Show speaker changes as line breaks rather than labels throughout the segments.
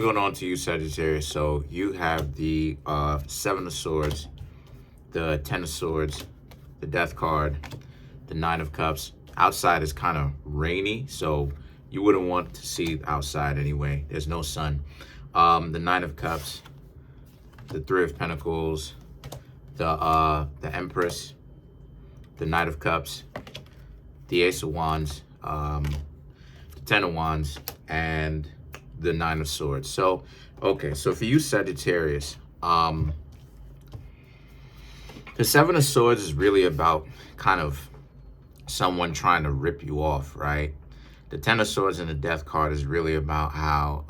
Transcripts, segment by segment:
Going on to you, Sagittarius. So you have the Seven of Swords, the Ten of Swords, the Death card, the Nine of Cups. Outside is kind of rainy, so you wouldn't want to see outside anyway. There's no sun. The Nine of Cups, the Three of Pentacles, the Empress, the Knight of Cups, the Ace of Wands, the Ten of Wands, and the Nine of Swords. So, okay, so for you, Sagittarius, the Seven of Swords is really about kind of someone trying to rip you off, right? The Ten of Swords and the Death card is really about how,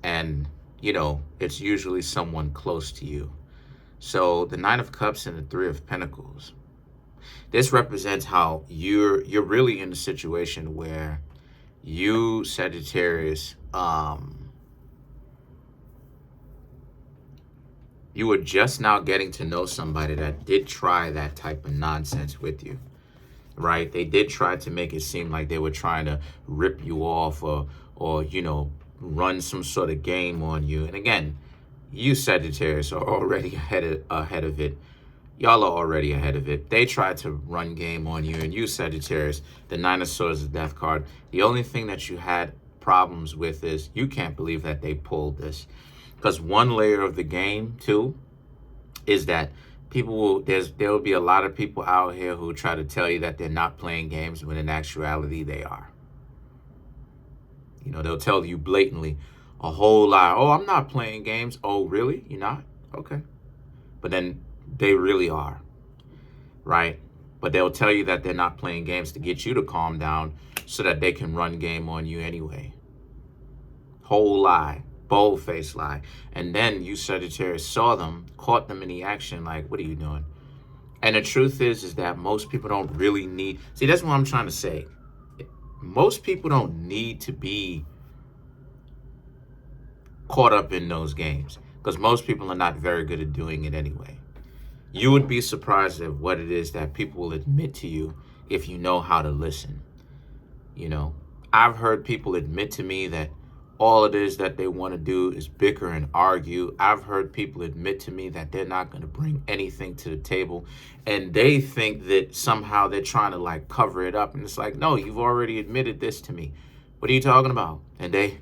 and, you know, it's usually someone close to you. So the Nine of Cups and the Three of Pentacles, this represents how you're really in a situation where you, Sagittarius, you were just now getting to know somebody that did try that type of nonsense with you, right? They did try to make it seem like they were trying to rip you off or you know, run some sort of game on you. And again, you, Sagittarius, are already ahead of it. Y'all are already ahead of it. They tried to run game on you, and you, Sagittarius, the Nine of Swords, the Death card. The only thing that you had problems with is you can't believe that they pulled this. Because one layer of the game, too, is that people will, there will be a lot of people out here who try to tell you that they're not playing games when in actuality they are. You know, they'll tell you blatantly a whole lie. Oh, I'm not playing games. Oh, really? You're not? Okay. But then they really are, right? But they'll tell you that they're not playing games to get you to calm down so that they can run game on you anyway. Whole lie, bold-faced lie. And then you, Sagittarius, saw them, caught them in the action, like, what are you doing? And the truth is that most people don't really need, see, that's what I'm trying to say. Most people don't need to be caught up in those games because most people are not very good at doing it anyway. You would be surprised at what it is that people will admit to you if you know how to listen. You know, I've heard people admit to me that all it is that they want to do is bicker and argue. I've heard people admit to me that they're not going to bring anything to the table. And they think that somehow they're trying to like cover it up. And it's like, no, you've already admitted this to me. What are you talking about? And they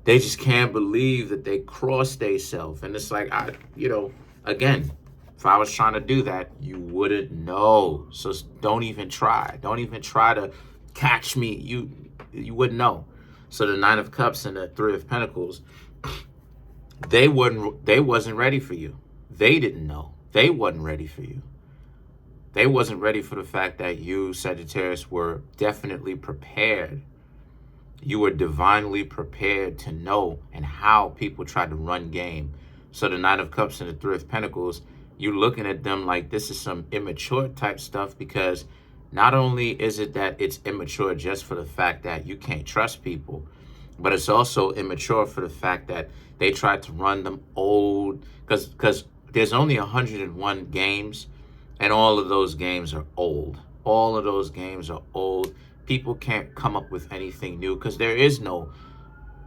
just can't believe that they crossed themselves. And it's like, you know, again, if I was trying to do that, you wouldn't know. So don't even try. Don't even try to catch me. You wouldn't know. So the Nine of Cups and the Three of Pentacles, they wasn't ready for you. They didn't know. They wasn't ready for you. They wasn't ready for the fact that you, Sagittarius, were definitely prepared. You were divinely prepared to know and how people try to run game. So the Nine of Cups and the Three of Pentacles, you're looking at them like this is some immature type stuff, because not only is it that it's immature just for the fact that you can't trust people, but it's also immature for the fact that they tried to run them old, because there's only 101 games, and all of those games are old. All of those games are old. People can't come up with anything new because there is no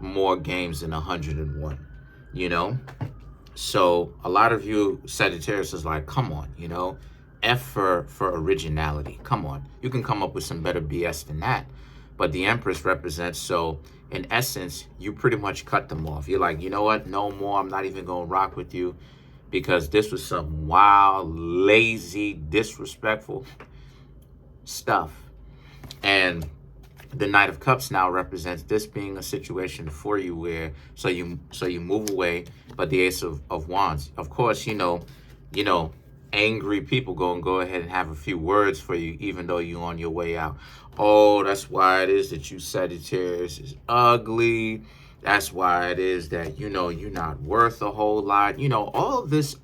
more games than 101, you know? So a lot of you Sagittarius is like, come on, you know, F for originality. Come on, you can come up with some better BS than that. But the Empress represents, so in essence, you pretty much cut them off. You're like, you know what? No more. I'm not even going to rock with you because this was some wild, lazy, disrespectful stuff. And the Knight of Cups now represents this being a situation for you where so you move away. But the Ace of Wands, of course, you know, angry people go ahead and have a few words for you, even though you're on your way out. Oh, that's why it is that you, Sagittarius, is ugly. That's why it is that, you know, you're not worth a whole lot. You know, all of this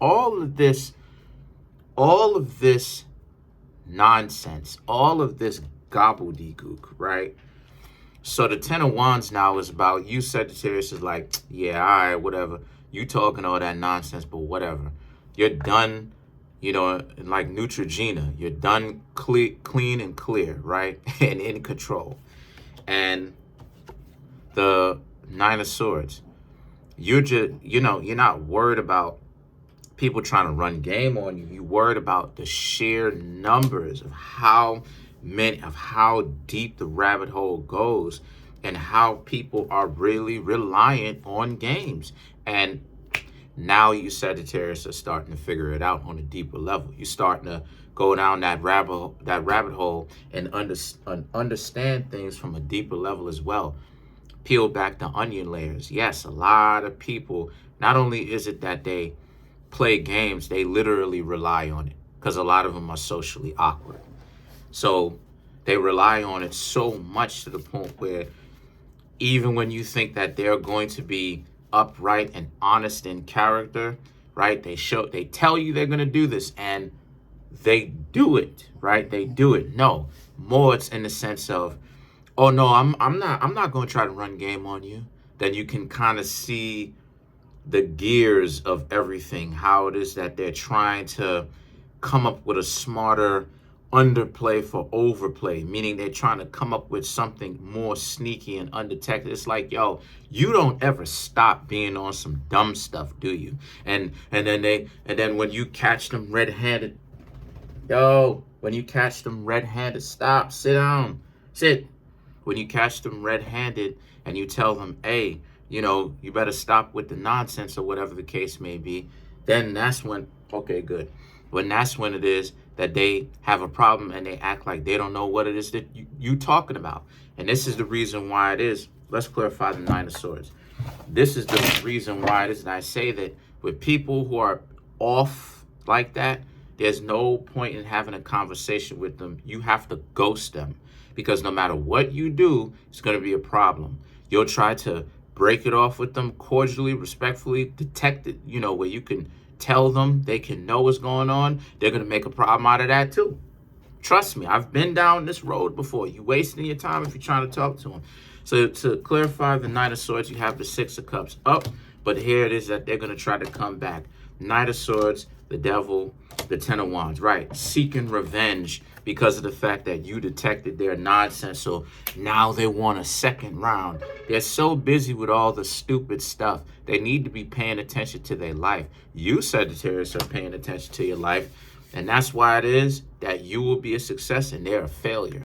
nonsense, all of this gobbledygook, right? So the Ten of Wands now is about you, Sagittarius, is like, yeah, all right, whatever. You talking all that nonsense, but whatever. You're done, you know, like Neutrogena. You're done clean and clear, right? And in control. And the Nine of Swords. You're just, you're not worried about people trying to run game on you. You worried about the sheer numbers of how deep the rabbit hole goes and how people are really reliant on games. And now you Sagittarius are starting to figure it out on a deeper level. You're starting to go down that rabbit hole and understand things from a deeper level as well. Peel back the onion layers. Yes, a lot of people, not only is it that they play games, they literally rely on it because a lot of them are socially awkward. So they rely on it so much to the point where even when you think that they're going to be upright and honest in character, right? They tell you they're going to do this and they do it, right? They do it. No, more it's in the sense of, oh no, I'm not going to try to run game on you. Then you can kind of see the gears of everything, how it is that they're trying to come up with a smarter underplay for overplay, meaning they're trying to come up with something more sneaky and undetected. It's like, yo, you don't ever stop being on some dumb stuff, do you? And then when you catch them red-handed, when you catch them red-handed, stop, sit down, sit. When you catch them red-handed and you tell them, hey, you better stop with the nonsense or whatever the case may be, then that's when, okay, good. When that's when it is that they have a problem and they act like they don't know what it is that you talking about. And this is the reason why it is. Let's clarify the Nine of Swords. This is the reason why it is that I say that with people who are off like that, there's no point in having a conversation with them. You have to ghost them because no matter what you do, it's going to be a problem. You'll try to break it off with them cordially, respectfully, detect it, where you can tell them, they can know what's going on. They're going to make a problem out of that too. Trust me, I've been down this road before. You wasting your time if you're trying to talk to them. So to clarify the Knight of Swords, you have the Six of Cups up, but here it is that they're going to try to come back. Knight of Swords, the Devil, the Ten of Wands, right? Seeking revenge because of the fact that you detected their nonsense. So now they want a second round. They're so busy with all the stupid stuff. They need to be paying attention to their life. You, Sagittarius, are paying attention to your life. And that's why it is that you will be a success and they're a failure.